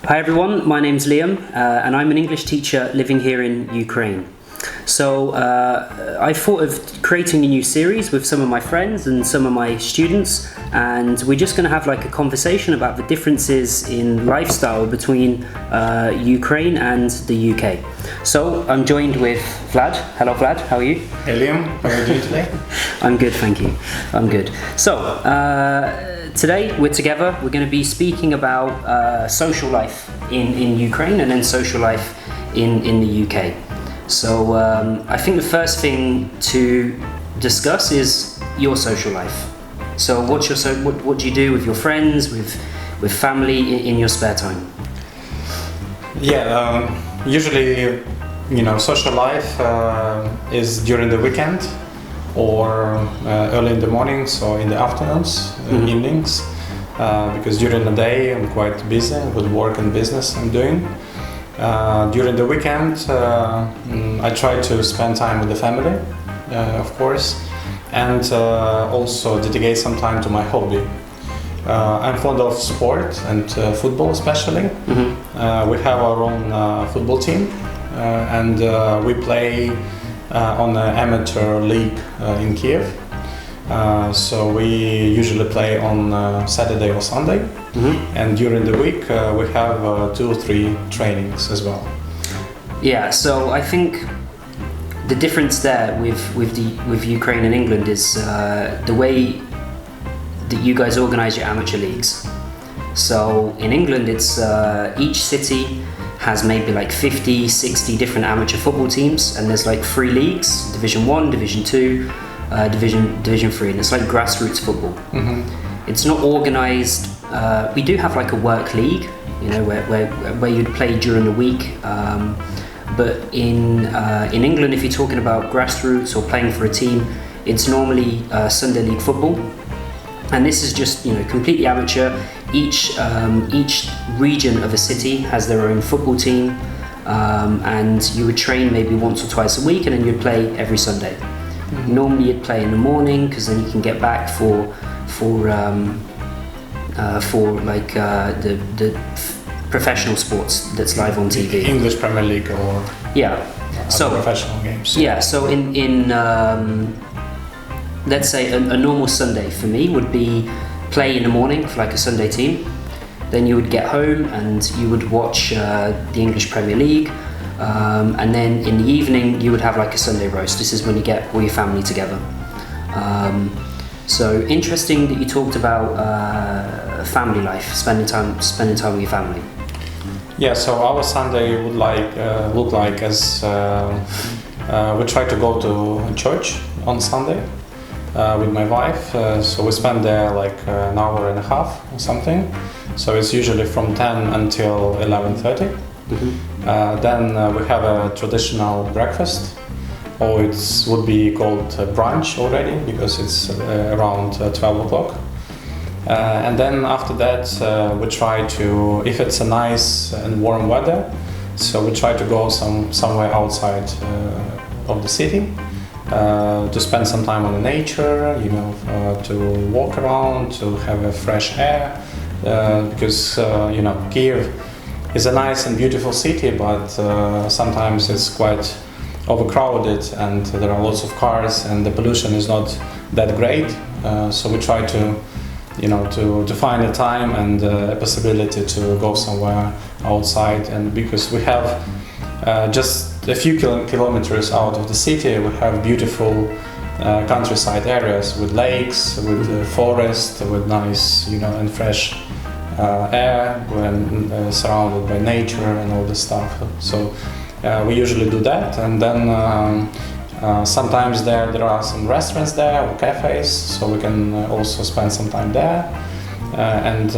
Hi everyone, my name's Liam and I'm an English teacher living here in Ukraine. So I thought of creating a new series with some of my friends and some of my students, and we're just going to have like a conversation about the differences in lifestyle between Ukraine and the UK. So I'm joined with Vlad. Hello Vlad, how are you? Hey Liam, how are you doing today? I'm good, thank you. I'm good. So today we're together. We're going to be speaking about social life in Ukraine and then social life in the UK. So I think the first thing to discuss is your social life. So what do you do with your friends, with family in your spare time? Yeah, usually, social life is during the weekend or early in the mornings or in the afternoons, evenings, because during the day I'm quite busy with work and business I'm doing. During the weekend, I try to spend time with the family, of course, and also dedicate some time to my hobby. I'm fond of sport and football especially. We have our own football team and we play on an amateur league in Kiev. So we usually play on Saturday or Sunday, and during the week we have 2 or 3 trainings as well. Yeah, so I think the difference there with Ukraine and England is the way that you guys organize your amateur leagues. So in England, it's each city has maybe like 50, 60 different amateur football teams, and there's like 3 leagues: Division 1, Division 2, Division 3, and it's like grassroots football. It's not organized. We do have like a work league, where you'd play during the week. But in England, if you're talking about grassroots or playing for a team, it's normally Sunday league football, and this is just completely amateur. Each region of a city has their own football team, and you would train maybe once or twice a week, and then you'd play every Sunday. Normally you'd play in the morning because then you can get back for like the professional sports that's live on TV. English Premier League or so professional games. Yeah, so in let's say a normal Sunday for me would be play in the morning for like a Sunday team. Then you would get home and you would watch the English Premier League. And then in the evening you would have like a Sunday roast. This is when you get all your family together. So interesting that you talked about family life, spending time with your family. Yeah, so our Sunday would look like as we try to go to church on Sunday with my wife. So we spend there like an hour and a half or something. So it's usually from 10 until 11:30. Then we have a traditional breakfast, or it would be called brunch already because it's around 12 o'clock. And then after that we try to, if it's a nice and warm weather, so we try to go somewhere outside of the city to spend some time on the nature, to walk around, to have a fresh air, because Kiev is a nice and beautiful city, but sometimes it's quite overcrowded and there are lots of cars and the pollution is not that great. So we try to find a time and a possibility to go somewhere outside, and because we have just a few kilometers out of the city, we have beautiful countryside areas with lakes, with forest, with nice and fresh air, when surrounded by nature and all this stuff. So we usually do that, and then sometimes there are some restaurants there or cafes, so we can also spend some time there. And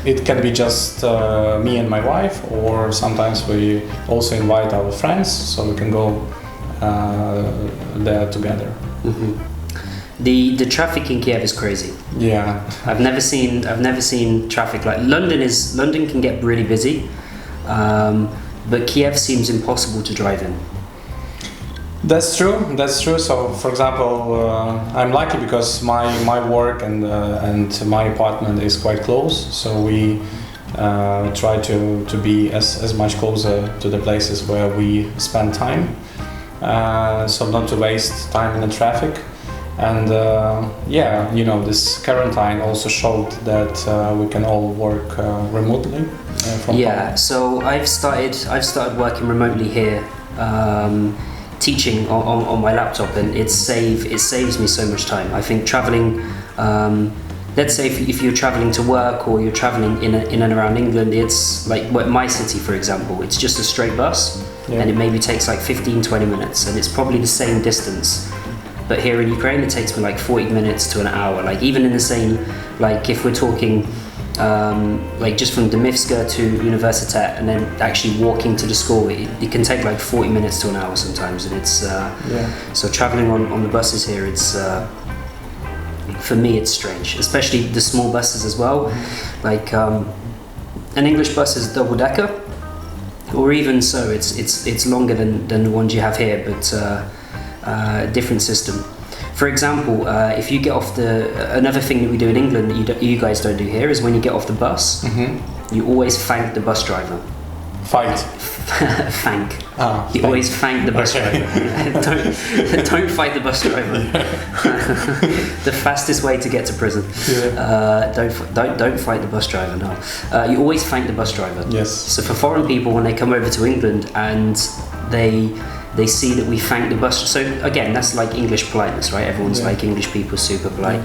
it can be just me and my wife, or sometimes we also invite our friends, so we can go there together. The traffic in Kiev is crazy. Yeah, I've never seen traffic like London can get really busy, but Kiev seems impossible to drive in. That's true. So, for example, I'm lucky because my work and my apartment is quite close. So we try to be as much closer to the places where we spend time, so not to waste time in the traffic. And this quarantine also showed that we can all work remotely from home. So I've started working remotely here, teaching on my laptop, and it saves me so much time. I think traveling, let's say if you're traveling to work or you're traveling in and around England, it's like my city, for example, it's just a straight bus, and it maybe takes like 15-20 minutes, and it's probably the same distance. But here in Ukraine, it takes me like 40 minutes to an hour. Like even in the same, like if we're talking, like just from Dmytska to Universitet and then actually walking to the school, it can take like 40 minutes to an hour sometimes. And it's, so traveling on the buses here, it's, for me, it's strange, especially the small buses as well. Like an English bus is double decker, or even so, it's longer than the ones you have here, but different system. For example, if you get off another thing that we do in England that you guys don't do here is when you get off the bus, you always thank the bus driver. Fight. Thank. You always thank the bus driver. don't fight the bus driver. The fastest way to get to prison. Don't fight the bus driver. No. You always thank the bus driver. Yes. So for foreign people, when they come over to England and they see that we thank the bus. So again, that's like English politeness, right? Everyone's like English people, super polite.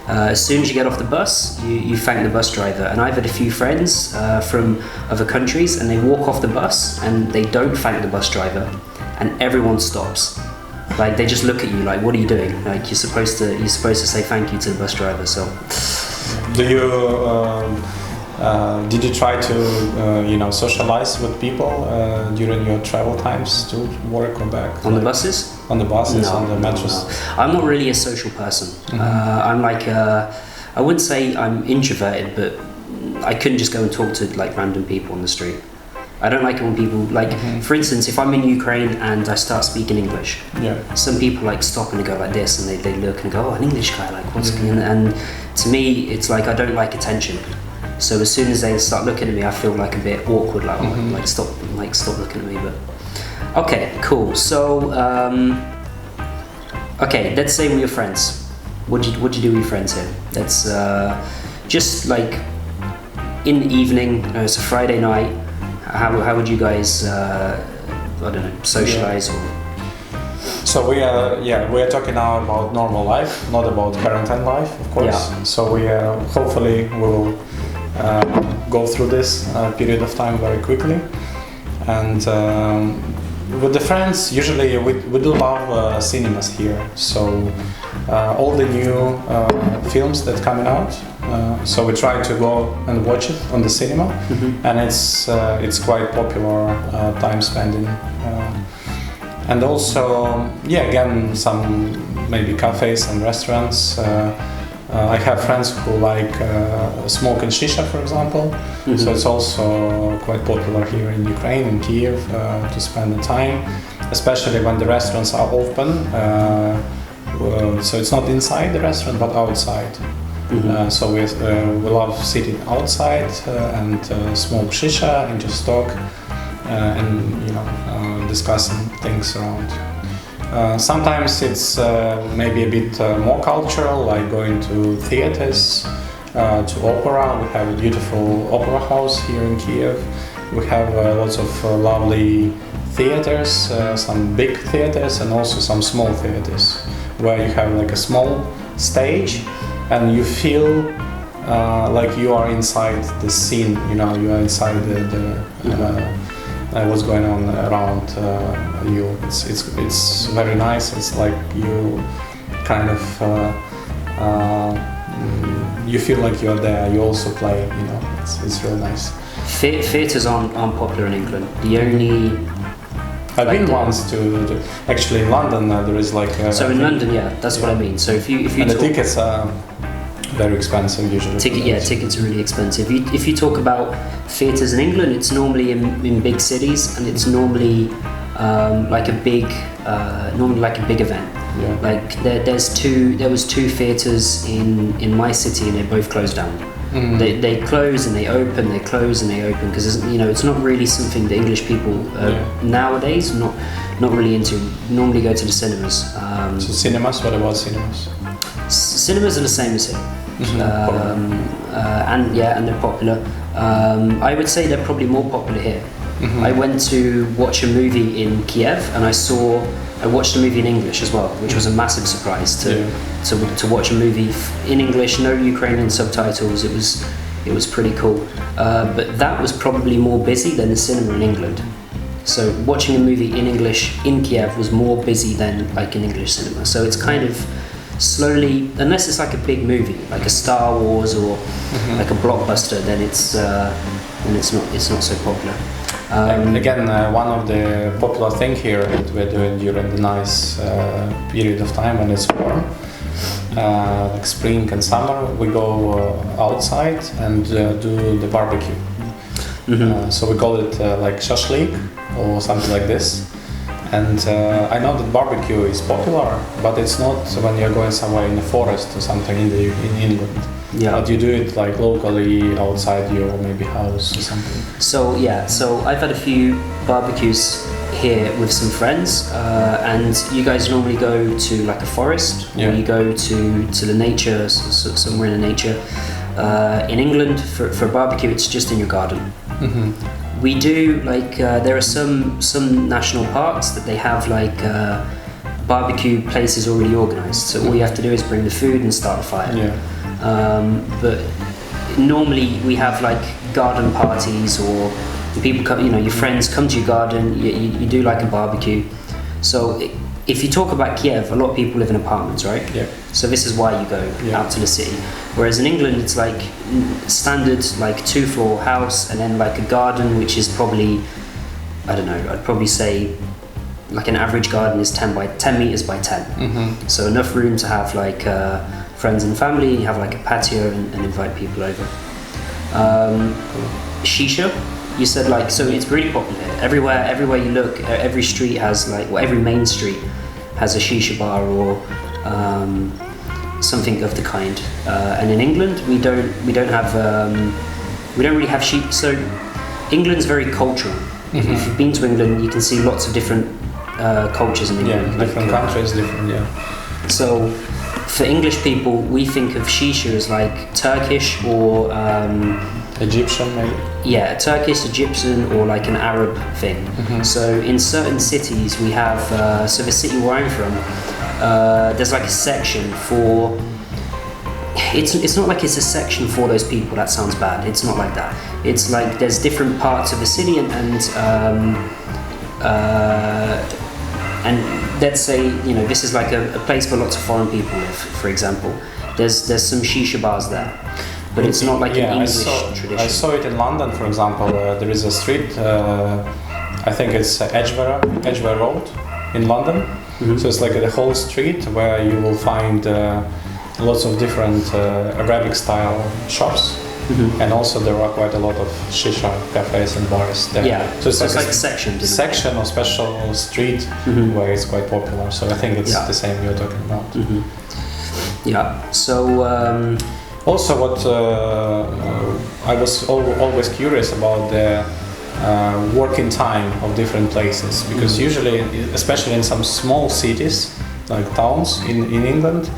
As soon as you get off the bus, you thank the bus driver. And I've had a few friends from other countries, and they walk off the bus and they don't thank the bus driver, and everyone stops. Like they just look at you like, what are you doing? Like you're supposed to say thank you to the bus driver. So, do you? Did you try to, socialize with people during your travel times to work or back? On the buses? On the buses, on the metros? No. I'm not really a social person. I'm like, I wouldn't say I'm introverted, but I couldn't just go and talk to like random people on the street. I don't like it when people, like, for instance, if I'm in Ukraine and I start speaking English, some people like stop and they go like this, and they look and go, oh, an English guy, like what's going on? And to me, it's like I don't like attention. So as soon as they start looking at me, I feel like a bit awkward, like stop looking at me. But okay, cool. So okay, let's say we're your friends. What'd you do with your friends here? That's just like in the evening. It's a Friday night. How would you guys socialize or? So we are talking now about normal life, not about quarantine life, of course. Yeah. So we hopefully will go through this period of time very quickly. And with the friends, usually we do love cinemas here. So all the new films that coming out, so we try to go and watch it on the cinema, and it's quite popular time spending. And also, again, some maybe cafes and restaurants. I have friends who like smoking shisha, for example. So it's also quite popular here in Ukraine, in Kiev, to spend the time, especially when the restaurants are open. So it's not inside the restaurant, but outside. So we love sitting outside and smoke shisha and just talk and discussing things around. Sometimes it's maybe a bit more cultural, like going to theaters, to opera. We have a beautiful opera house here in Kiev. We have lots of lovely theaters, some big theaters and also some small theaters, where you have like a small stage and you feel like you are inside the scene, you are inside what's going on around you. It's very nice. It's like you kind of you feel like you're there. You also play. It's really nice. Theatres aren't popular in England. The only I've been once to actually in London. There is like so in London, that's what I mean. So if you and the tickets are very expensive usually. Tickets are really expensive. If you talk about theatres in England, it's normally in big cities, and it's normally like a big event. Like there was two theatres in my city, and they both closed down. They close and they open, they close and they open, because it's not really something that English people nowadays not really into. Normally go to the cinemas. So cinemas, what about cinemas? Cinemas are the same as here. And they're popular. I would say they're probably more popular here. I went to watch a movie in Kiev, and I watched a movie in English as well, which was a massive surprise to watch a movie in English, no Ukrainian subtitles. It was pretty cool. But that was probably more busy than the cinema in England. So watching a movie in English in Kiev was more busy than like an English cinema. So it's kind of slowly, unless it's like a big movie, like a Star Wars or like a blockbuster, then it's not so popular. Again, one of the popular thing here that we're doing during the nice period of time when it's warm, like spring and summer, we go outside and do the barbecue. So we call it like shashlik or something like this. And I know that barbecue is popular, but it's not when you're going somewhere in the forest or something in England. Yeah. But you do it like locally outside your maybe house or something. So I've had a few barbecues here with some friends, and you guys normally go to like a forest, or you go to the nature, somewhere in the nature. In England, for a barbecue, it's just in your garden. We do like there are some national parks that they have like barbecue places already organised. So all you have to do is bring the food and start a fire. But normally we have like garden parties, or people come, your friends come to your garden. You do like a barbecue. So if you talk about Kiev, a lot of people live in apartments, right? So this is why you go out to the city. Whereas in England, it's like standard, like 2-floor house, and then like a garden, which is probably, I don't know, I'd probably say like an average garden is 10 meters by 10. So enough room to have like friends and family. You have like a patio and invite people over. Shisha, you said like, so it's really popular everywhere you look. Every street has like, well, every main street has a shisha bar or something of the kind. And in England, we don't really have shisha. So England's very cultural. If you've been to England, you can see lots of different cultures in England. Different countries, different. So for English people, we think of shisha as like Turkish or Egyptian, maybe. Yeah, Turkish, Egyptian, or like an Arab thing. So in certain cities, we have. So the city where I'm from, there's like a section for. It's not like it's a section for those people. That sounds bad. It's not like that. It's like there's different parts of the city, and let's say this is like a place where lots of foreign people live. For example, there's some shisha bars there, but it's not like an English tradition. I saw it in London, for example. There is a street. I think it's Edgware Road in London. So it's like the whole street where you will find lots of different Arabic style shops. And also there are quite a lot of shisha cafes and bars there. So it's like a section or special street where it's quite popular. So I think it's the same you're talking about. So also what I was always curious about the working time of different places, because usually, especially in some small cities like towns in England,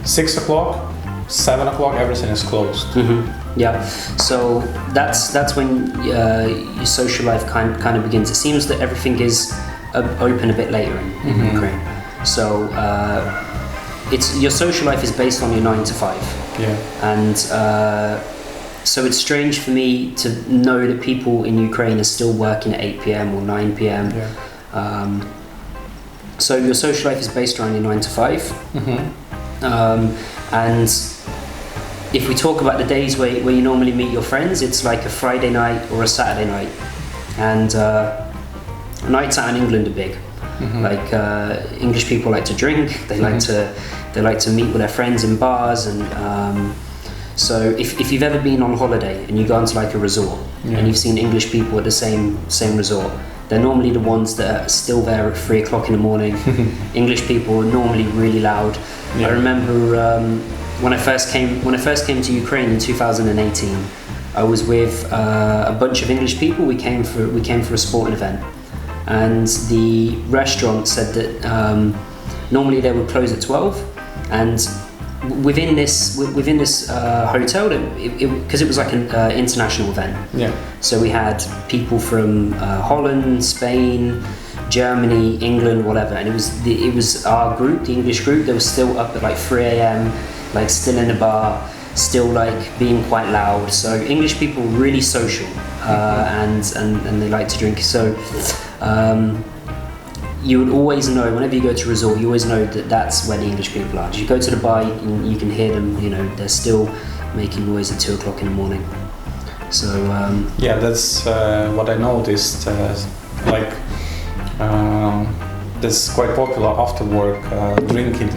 6 o'clock, 7 o'clock, everything is closed. So that's when your social life kind of begins. It seems that everything is open a bit later in Ukraine. So it's your social life is based on your 9 to 5. And so it's strange for me to know that people in Ukraine are still working at 8 p.m. or 9 p.m. So your social life is based around your 9 to 5. And if we talk about the days where you normally meet your friends, it's like a Friday night or a Saturday night. And nights out in England are big. Like English people like to drink. They like to meet with their friends in bars, and so if you've ever been on holiday and you go into like a resort and you've seen English people at the same resort, they're normally the ones that are still there at 3 o'clock in the morning. English people are normally really loud. I remember when I first came to Ukraine in 2018, I was with a bunch of English people. We came for a sporting event, and the restaurant said that normally they would close at 12, and within this hotel, because it was like an international event. Yeah. So we had people from Holland, Spain, Germany, England, whatever, and it was our group, the English group. They were still up at like 3 a.m, like still in the bar, still like being quite loud. So English people really social, and they like to drink. So you would always know, whenever you go to a resort, you always know that that's where the English people are. You go to the bar, you can hear them. You know, they're still making noise at 2 o'clock in the morning. So yeah, that's what I noticed. Like this quite popular after work drinking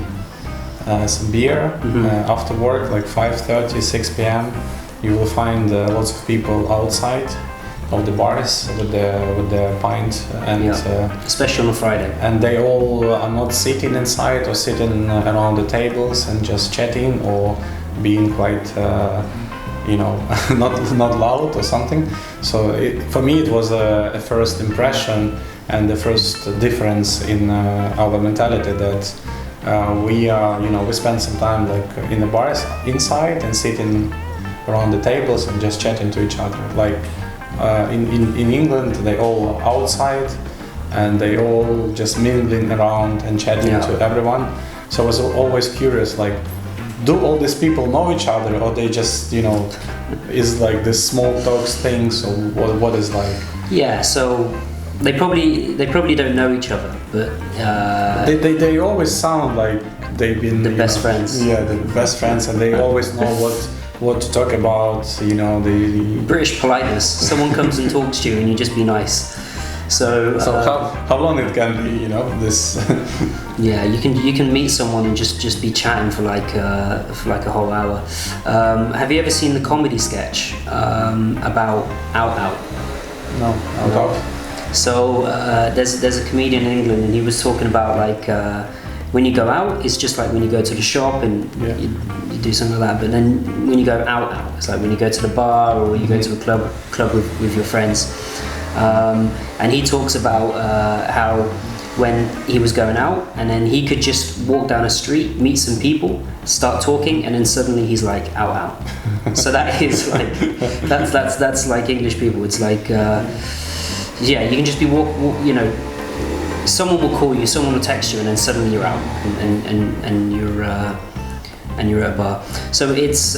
some beer after work, like 5:30, 6 p.m. You will find lots of people outside of the bars with the pint, and especially on a Friday. And they all are not sitting inside or sitting around the tables and just chatting or being quite not loud or something. So for me it was a first impression and the first difference in our mentality, that we spend some time like in the bars inside and sitting around the tables and just chatting to each other. Like in England, they all outside and they all just mingling around and chatting to everyone. So I was always curious, like, do all these people know each other, or they just is like this small talks thing? So what is like? Yeah, so they probably don't know each other, but they always sound like they've been the best friends. Yeah, the best friends, and they always know what to talk about. The British politeness. Someone comes and talks to you, and you just be nice. So how long it can be, this? Yeah, you can meet someone and just be chatting for like a whole hour. Have you ever seen the comedy sketch about Out Out? No, Out Out. So there's a comedian in England, and he was talking about like when you go out, it's just like when you go to the shop and you do something like that. But then when you go out, it's like when you go to the bar or you go to a club with your friends. And he talks about how when he was going out, and then he could just walk down a street, meet some people, start talking, and then suddenly he's like out. So that is like that's like English people. It's like you can just be someone will call you, someone will text you, and then suddenly you're out and you're at a bar. So it's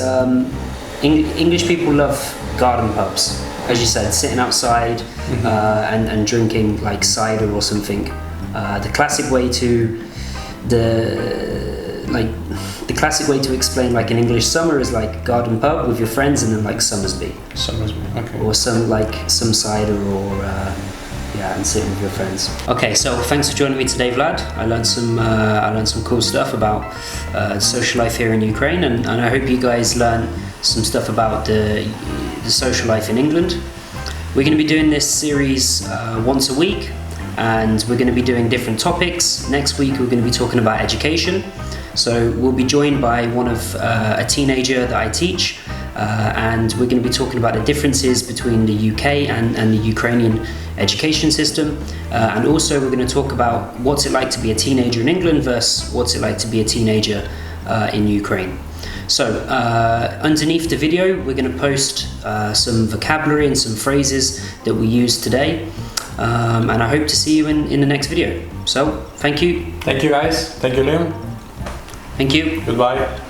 English people love garden pubs, as you said, sitting outside and drinking like cider or something. The classic way to explain like an English summer is like garden pub with your friends, and then like Summersby, okay, or some cider or and sitting with your friends. Okay, so thanks for joining me today, Vlad. I learned some cool stuff about social life here in Ukraine, and I hope you guys learned some stuff about the social life in England. We're going to be doing this series once a week, and we're going to be doing different topics. Next week we're going to be talking about education. So we'll be joined by a teenager that I teach, and we're going to be talking about the differences between the UK and the Ukrainian education system, and also we're going to talk about what's it like to be a teenager in England versus what's it like to be a teenager in Ukraine. So underneath the video we're going to post some vocabulary and some phrases that we used today, and I hope to see you in the next video. So thank you. Thank you guys. Thank you, Liam. Thank you. Goodbye.